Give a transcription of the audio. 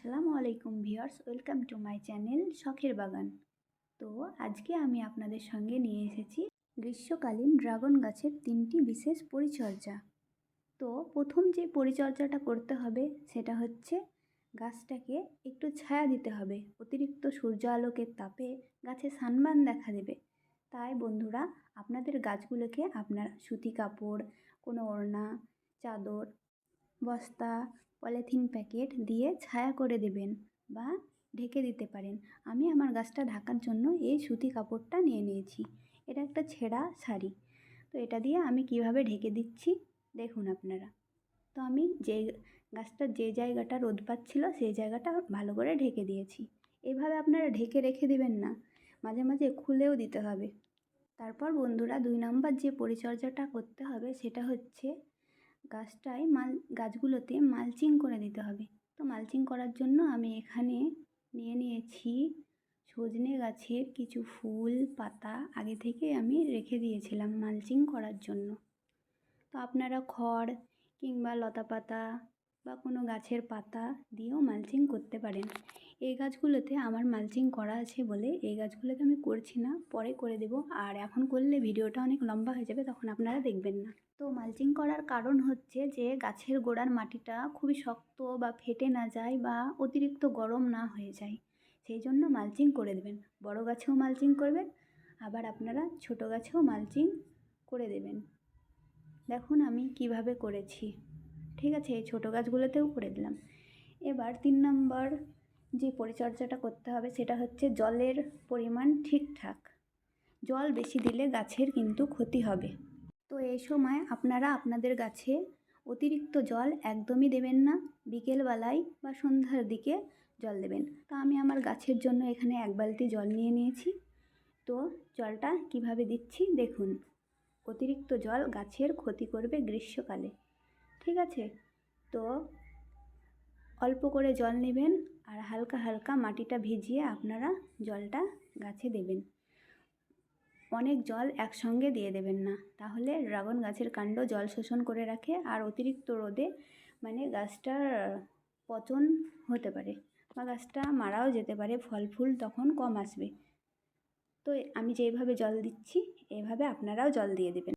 আসসালামু আলাইকুম viewers, welcome to my channel শখের বাগান। তো আজকে আমি আপনাদের সঙ্গে নিয়ে এসেছি গ্রীষ্মকালীন ড্রাগন গাছের 3টি বিশেষ পরিচর্যা। তো প্রথম যে পরিচর্যাটা করতে হবে সেটা হচ্ছে গাছটাকে একটু ছায়া দিতে হবে। অতিরিক্ত সূর্য আলোকের তাপে গাছে সানবার্ন দেখা দেবে। তাই বন্ধুরা, আপনাদের গাছগুলোকে আপনারা সুতি কাপড়, কোনো ওড়না, চাদর, বস্তা, পলিথিন প্যাকেট দিয়ে ছায়া করে দেবেন বা ঢেকে দিতে পারেন। আমি আমার গাছটা ঢাকার জন্য এই সুতি কাপড়টা নিয়ে নিয়েছি। এটা একটা ছেঁড়া শাড়ি। তো এটা দিয়ে আমি কিভাবে ঢেকে দিচ্ছি দেখুন আপনারা। তো আমি গাছটার যে জায়গাটা রোদ পাচ্ছিল সেই জায়গাটা ভালো করে ঢেকে দিয়েছি। এভাবে আপনারা ঢেকে রেখে দিবেন না, মাঝে মাঝে খুলেও দিতে হবে। তারপর বন্ধুরা, 2 নম্বর যে পরিচর্যাটা করতে হবে সেটা হচ্ছে গাছগুলোতে মালচিং করে দিতে হবে। তো মালচিং করার জন্য আমি এখানে নিয়ে নিয়েছি সজনে গাছের কিছু ফুল পাতা, আগে থেকে আমি রেখে দিয়েছিলাম মালচিং করার জন্য। তো আপনারা খড় কিংবা লতা পাতা বা কোনো গাছের পাতা দিয়েও মালচিং করতে পারেন। এই গাছগুলোতে আমার মালচিং করা আছে বলে এই গাছগুলোতে আমি করছি না, পরে করে দেব। আর এখন করলে ভিডিওটা অনেক লম্বা হয়ে যাবে, তখন আপনারা দেখবেন না। তো মালচিং করার কারণ হচ্ছে যে গাছের গোড়ার মাটিটা খুবই শক্ত বা ফেটে না যায় বা অতিরিক্ত গরম না হয়ে যায়, সেই জন্য মালচিং করে দেবেন। বড় গাছেও মালচিং করবেন, আবার আপনারা ছোট গাছেও মালচিং করে দেবেন। দেখুন আমি কিভাবে করেছি। ঠিক আছে, এই ছোটো গাছগুলোতেও করে দিলাম। এবার 3 নম্বর যে পরিচর্যাটা করতে হবে সেটা হচ্ছে জলের পরিমাণ ঠিকঠাক। জল বেশি দিলে গাছের কিন্তু ক্ষতি হবে। তো এই সময় আপনারা আপনাদের গাছে অতিরিক্ত জল একদমই দেবেন না। বিকেলবেলায় বা সন্ধ্যার দিকে জল দেবেন। তো আমি আমার গাছের জন্য এখানে 1 বালতি জল নিয়ে নিয়েছি। তো জলটা কিভাবে দিচ্ছি দেখুন। অতিরিক্ত জল গাছের ক্ষতি করবে গ্রীষ্মকালে। ঠিক আছে, তো অল্প করে জল নেবেন আর হালকা হালকা মাটিটা ভিজিয়ে আপনারা জলটা গাছে দেবেন। অনেক জল একসঙ্গে দিয়ে দেবেন না, তাহলে ড্রাগন গাছের কাণ্ড জল শোষণ করে রাখে আর অতিরিক্ত রোদে গাছটার পচন হতে পারে বা গাছটা মারাও যেতে পারে, ফল ফুল তখন কম আসবে। তো আমি যেভাবে জল দিচ্ছি এভাবে আপনারাও জল দিয়ে দেবেন।